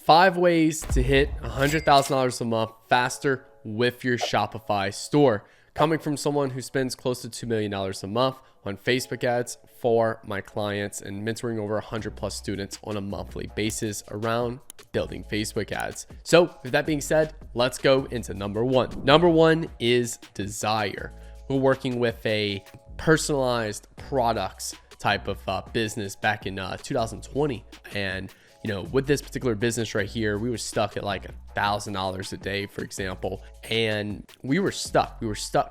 5 ways to hit $100,000 a month faster with your Shopify store. Coming from someone who spends close to $2 million a month on Facebook ads for my clients and mentoring over 100 plus students on a monthly basis around building Facebook ads. So with that being said, let's go into number one. Number one is desire. We're working with a personalized products type of business back in 2020. And with this particular business right here, we were stuck at like $1,000 a day, for example, and we were stuck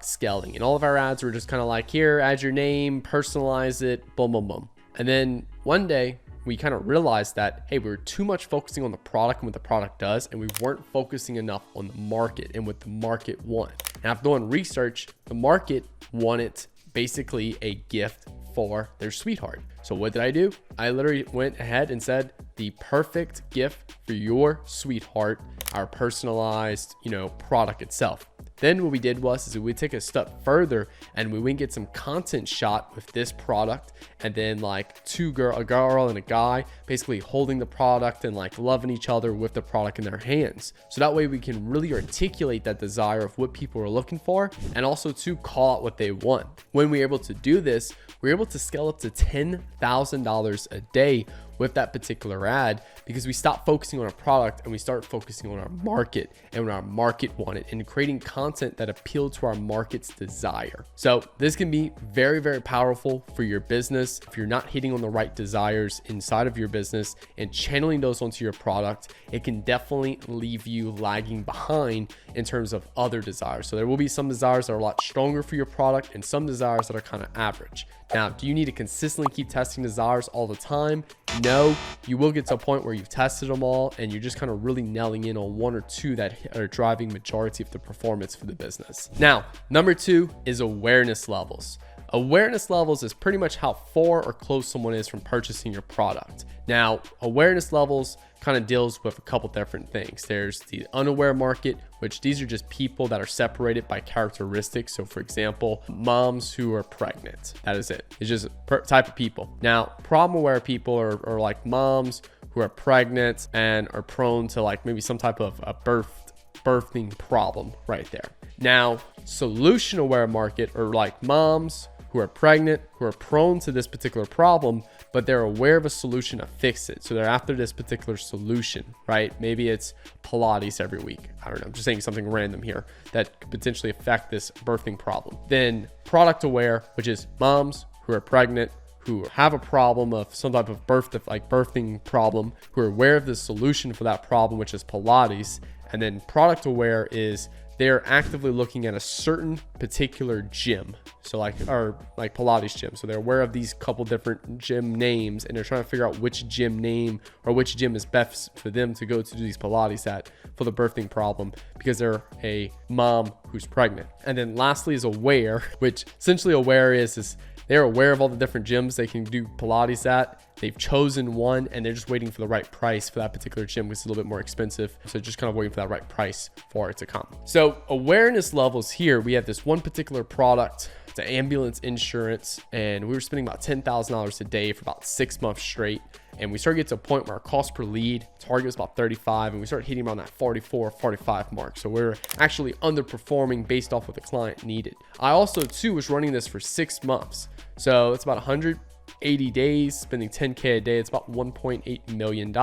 scaling. And all of our ads were just kind of like, here, add your name, personalize it, boom, boom, boom. And then one day we kind of realized that, hey, we were too much focusing on the product and what the product does, and we weren't focusing enough on the market and what the market wanted. And after doing research, the market wanted basically a gift for their sweetheart. So what did I do? I literally went ahead and said the perfect gift for your sweetheart, our personalized, product itself. Then what we did was we take a step further and we went get some content shot with this product, and then like a girl and a guy basically holding the product and like loving each other with the product in their hands. So that way we can really articulate that desire of what people are looking for, and also to call out what they want. When we're able to do this, we're able to scale up to $10,000 a day with that particular ad, because we stop focusing on our product and we start focusing on our market and what our market wanted, and creating content that appealed to our market's desire. So this can be very, very powerful for your business. If you're not hitting on the right desires inside of your business and channeling those onto your product, it can definitely leave you lagging behind in terms of other desires. So there will be some desires that are a lot stronger for your product and some desires that are kind of average. Now, do you need to consistently keep testing desires all the time? No, you will get to a point where you've tested them all and you're just kind of really nailing in on one or two that are driving majority of the performance for the business. Now, number two is awareness levels. Awareness levels is pretty much how far or close someone is from purchasing your product. Now, awareness levels kind of deals with a couple different things. There's the unaware market, which these are just people that are separated by characteristics. So for example, moms who are pregnant, that is it. It's just a type of people. Now, problem aware people are like moms who are pregnant and are prone to like maybe some type of a birthing problem right there. Now, solution aware market are like moms who are pregnant, who are prone to this particular problem, but they're aware of a solution to fix it. So they're after this particular solution, right? Maybe it's Pilates every week. I don't know, I'm just saying something random here that could potentially affect this birthing problem. Then product aware, which is moms who are pregnant, who have a problem of some type of birthing problem, who are aware of the solution for that problem, which is Pilates. And then product aware is they're actively looking at a certain particular gym. So like Pilates gym. So they're aware of these couple different gym names and they're trying to figure out which gym name or which gym is best for them to go to do these Pilates at for the birthing problem, because they're a mom who's pregnant. And then lastly is aware, which essentially aware is they're aware of all the different gyms they can do Pilates at. They've chosen one and they're just waiting for the right price for that particular gym, because it's a little bit more expensive. So just kind of waiting for that right price for it to come. So awareness levels here, we have this one particular product. It's an ambulance insurance, and we were spending about $10,000 a day for about 6 months straight. And we started getting to a point where our cost per lead target was about 35, and we started hitting around that 44, 45 mark. So we were actually underperforming based off what the client needed. I also too was running this for 6 months. So it's about 180 days, spending 10K a day. It's about $1.8 million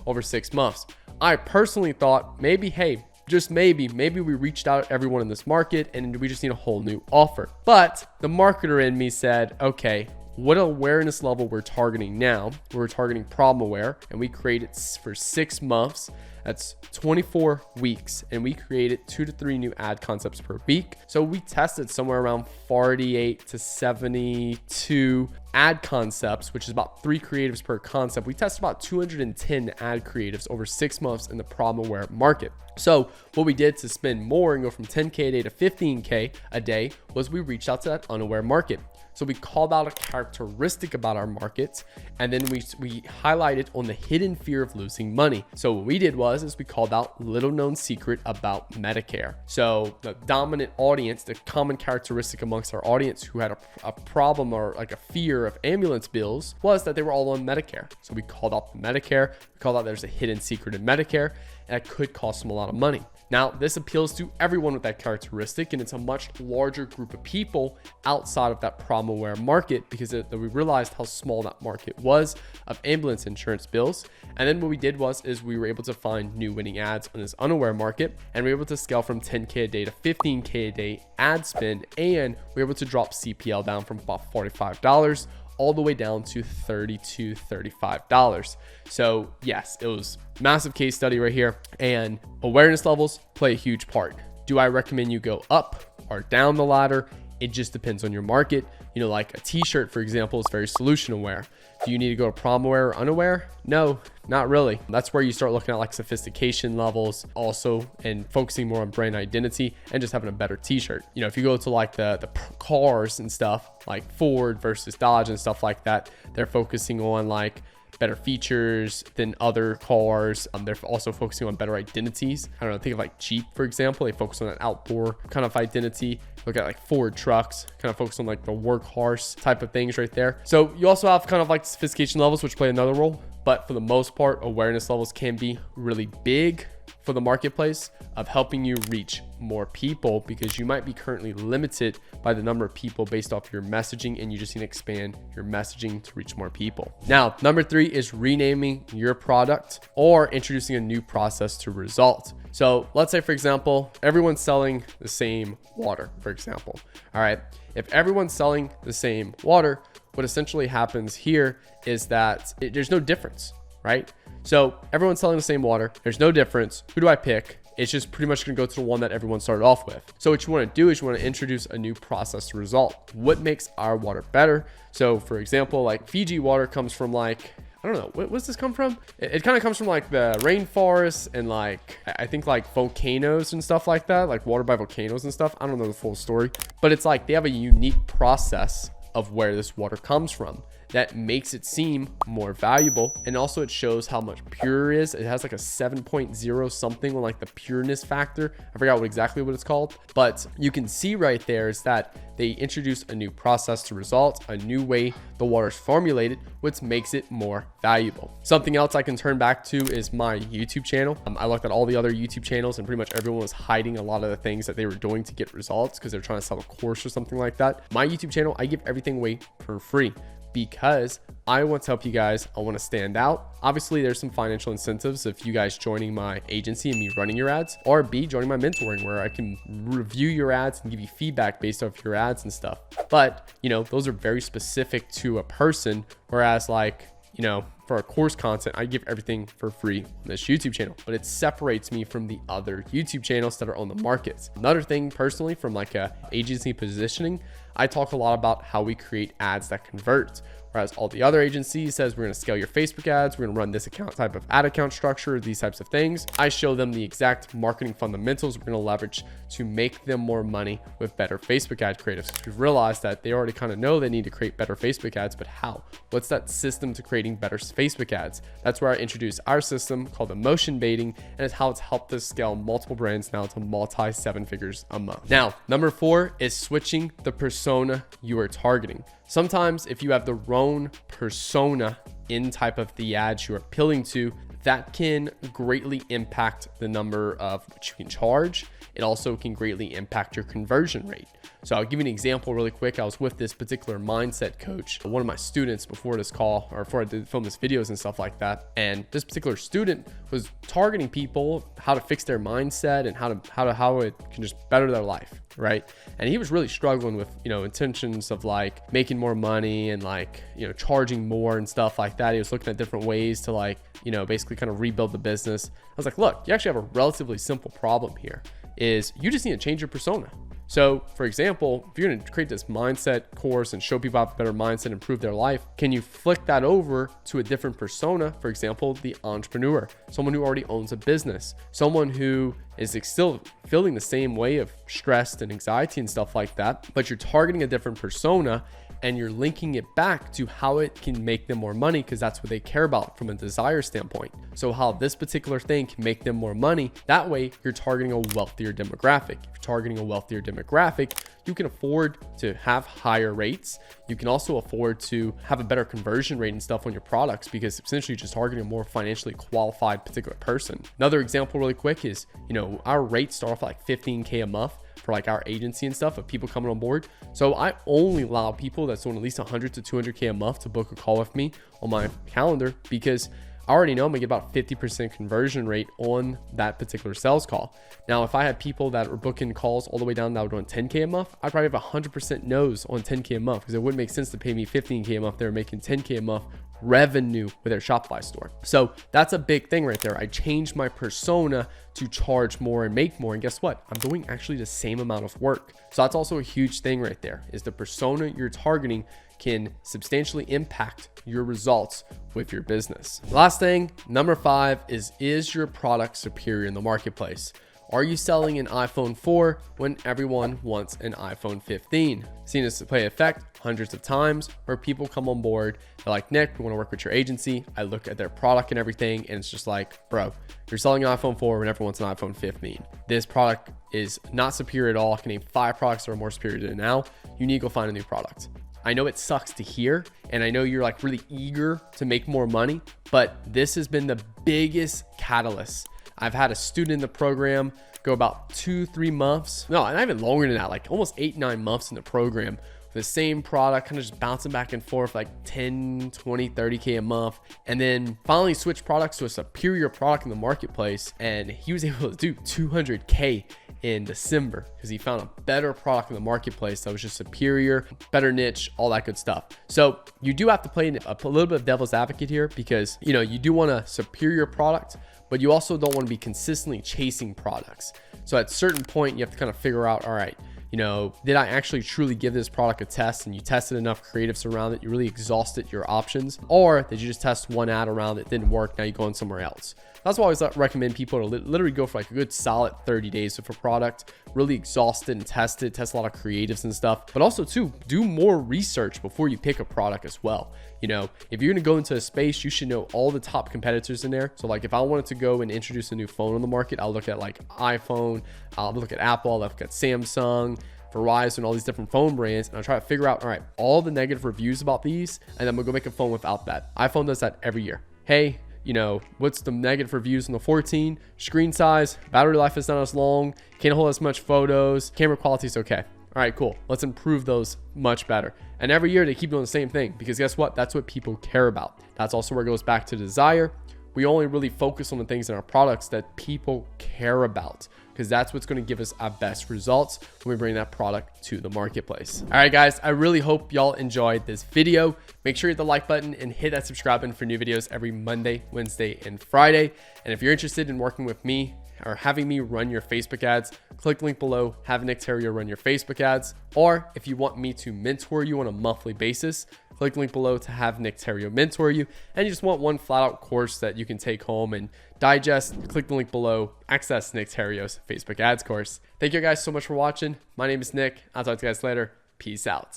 over 6 months. I personally thought maybe, hey, just maybe we reached out to everyone in this market and we just need a whole new offer. But the marketer in me said, okay, what awareness level we're targeting now? We're targeting problem aware, and we created for 6 months. That's 24 weeks, and we created 2 to 3 new ad concepts per week. So we tested somewhere around 48 to 72 ad concepts, which is about 3 creatives per concept. We tested about 210 ad creatives over 6 months in the problem aware market. So what we did to spend more and go from 10K a day to 15K a day was we reached out to that unaware market. So we called out a characteristic about our market, and then we highlighted on the hidden fear of losing money. So what we did is we called out little known secret about Medicare. So the dominant audience, the common characteristic amongst our audience who had a problem or like a fear of ambulance bills was that they were all on Medicare. So we called out the Medicare, we called out there's a hidden secret in Medicare, and it could cost them a lot of money. Now, this appeals to everyone with that characteristic, and it's a much larger group of people outside of that problem-aware market because we realized how small that market was of ambulance insurance bills. And then what we did is we were able to find new winning ads on this unaware market, and we were able to scale from 10K a day to 15K a day ad spend, and we were able to drop CPL down from about $45 all the way down to $30 to $35. So yes, it was a massive case study right here, and awareness levels play a huge part. Do I recommend you go up or down the ladder? It just depends on your market. You know, like a t-shirt, for example, is very solution aware. Do you need to go to problem aware or unaware? No, not really. That's where you start looking at like sophistication levels also, and focusing more on brand identity and just having a better t-shirt. You know, if you go to like the cars and stuff like Ford versus Dodge and stuff like that, they're focusing on like better features than other cars. They're also focusing on better identities. I don't know, think of like Jeep, for example. They focus on an outdoor kind of identity. Look at like Ford trucks, kind of focus on like the workhorse type of things right there. So you also have kind of like sophistication levels, which play another role. But for the most part, awareness levels can be really big for the marketplace of helping you reach more people, because you might be currently limited by the number of people based off your messaging, and you just need to expand your messaging to reach more people. Now, number 3 is renaming your product or introducing a new process to result. So let's say, for example, everyone's selling the same water, for example. All right. If everyone's selling the same water, what essentially happens here is that there's no difference, right? So everyone's selling the same water. There's no difference. Who do I pick? It's just pretty much going to go to the one that everyone started off with. So what you want to do is you want to introduce a new process to result. What makes our water better? So for example, like Fiji water comes from like, I don't know, what's this come from? It kind of comes from like the rainforest and like, I think like volcanoes and stuff like that, like water by volcanoes and stuff. I don't know the full story, but it's like they have a unique process of where this water comes from that makes it seem more valuable. And also it shows how much pure it is. It has like a 7.0 something on like the pureness factor. I forgot exactly what it's called, but you can see right there is that they introduce a new process to result, a new way the water is formulated, which makes it more valuable. Something else I can turn back to is my YouTube channel. I looked at all the other YouTube channels, and pretty much everyone was hiding a lot of the things that they were doing to get results because they're trying to sell a course or something like that. My YouTube channel, I give everything away for free, because I want to help you guys. I want to stand out. Obviously, there's some financial incentives if you guys joining my agency and me running your ads, or B, joining my mentoring where I can review your ads and give you feedback based off your ads and stuff. But, you know, those are very specific to a person. Whereas like, you know, for our course content, I give everything for free on this YouTube channel, but it separates me from the other YouTube channels that are on the market. Another thing personally from like a agency positioning, I talk a lot about how we create ads that convert. Whereas all the other agencies says we're going to scale your Facebook ads, we're going to run this account type of ad account structure, these types of things. I show them the exact marketing fundamentals we're going to leverage to make them more money with better Facebook ad creatives. We've realized that they already kind of know they need to create better Facebook ads, but how? What's that system to creating better Facebook ads? That's where I introduce our system called emotion baiting, and it's how it's helped us scale multiple brands now to multi 7 figures a month. Now, number 4 is switching the persona you are targeting. Sometimes if you have the wrong persona in type of the ads you're appealing to, that can greatly impact the number of which you can charge. It also can greatly impact your conversion rate. So I'll give you an example really quick. I was with this particular mindset coach, one of my students before this call, or before I did film this videos and stuff like that. And this particular student was targeting people how to fix their mindset and how it can just better their life, right? And he was really struggling with, you know, intentions of like making more money and like, you know, charging more and stuff like that. He was looking at different ways to like, you know, basically kind of rebuild the business. I was like, look, you actually have a relatively simple problem here, is you just need to change your persona. So for example, if you're going to create this mindset course and show people how to have a better mindset, improve their life, can you flick that over to a different persona? For example, the entrepreneur, someone who already owns a business, someone who is still feeling the same way of stress and anxiety and stuff like that, but you're targeting a different persona, and you're linking it back to how it can make them more money, because that's what they care about from a desire standpoint. So how this particular thing can make them more money, that way you're targeting a wealthier demographic. If you're targeting a wealthier demographic, you can afford to have higher rates. You can also afford to have a better conversion rate and stuff on your products, because essentially you're just targeting a more financially qualified particular person. Another example really quick is, our rates start off at like $15K a month for like our agency and stuff of people coming on board. So I only allow people that's doing at least 100 to 200K a month to book a call with me on my calendar, because I already know I'm gonna get about 50% conversion rate on that particular sales call. Now, if I had people that were booking calls all the way down that were doing 10K a month, I'd probably have 100% no's on 10K a month, because it wouldn't make sense to pay me 15K a month. They're making 10K a month revenue with their Shopify store. So that's a big thing right there. I changed my persona to charge more and make more. And guess what? I'm doing actually the same amount of work. So that's also a huge thing right there, is the persona you're targeting can substantially impact your results with your business. Last thing, number 5 is your product superior in the marketplace? Are you selling an iPhone 4 when everyone wants an iPhone 15? Seen this play effect hundreds of times, where people come on board, they're like, Nick, we want to work with your agency. I look at their product and everything, and it's just like, bro, you're selling an iPhone 4 when everyone wants an iPhone 15. This product is not superior at all. I can name 5 products that are more superior to it now. You need to go find a new product. I know it sucks to hear, and I know you're like really eager to make more money, but this has been the biggest catalyst. I've had a student in the program go about 2-3 months, no, not even longer than that, like almost 8-9 months in the program with the same product, kind of just bouncing back and forth like 10, 20, 30K a month, and then finally switched products to a superior product in the marketplace, and he was able to do 200K in December because he found a better product in the marketplace that was just superior, better niche, all that good stuff. So you do have to play a little bit of devil's advocate here, because you do want a superior product, but you also don't want to be consistently chasing products. So at a certain point, you have to kind of figure out, all right, did I actually truly give this product a test, and you tested enough creatives around it, you really exhausted your options, or did you just test one ad around it, didn't work, now you're going somewhere else? That's why I always recommend people to literally go for like a good solid 30 days with a product, really exhaust it and test a lot of creatives and stuff, but also too, do more research before you pick a product as well. If you're gonna go into a space, you should know all the top competitors in there. So like if I wanted to go and introduce a new phone on the market, I'll look at like iPhone, I'll look at Apple, I'll look at Samsung, Verizon, all these different phone brands, and I'll try to figure out, all right, all the negative reviews about these, and then I'm gonna go make a phone without that. iPhone does that every year. Hey, what's the negative reviews on the 14? Screen size, battery life is not as long, can't hold as much photos, camera quality is okay. All right, cool. Let's improve those much better. And every year they keep doing the same thing, because guess what? That's what people care about. That's also where it goes back to desire. We only really focus on the things in our products that people care about, because that's what's going to give us our best results when we bring that product to the marketplace. All right, guys, I really hope y'all enjoyed this video. Make sure you hit the like button and hit that subscribe button for new videos every Monday, Wednesday, and Friday. And if you're interested in working with me or having me run your Facebook ads, click the link below, have Nick Theriot run your Facebook ads. Or if you want me to mentor you on a monthly basis, click the link below to have Nick Theriot mentor you. And you just want one flat out course that you can take home and digest, click the link below, access Nick Theriot's Facebook ads course. Thank you guys so much for watching. My name is Nick. I'll talk to you guys later. Peace out.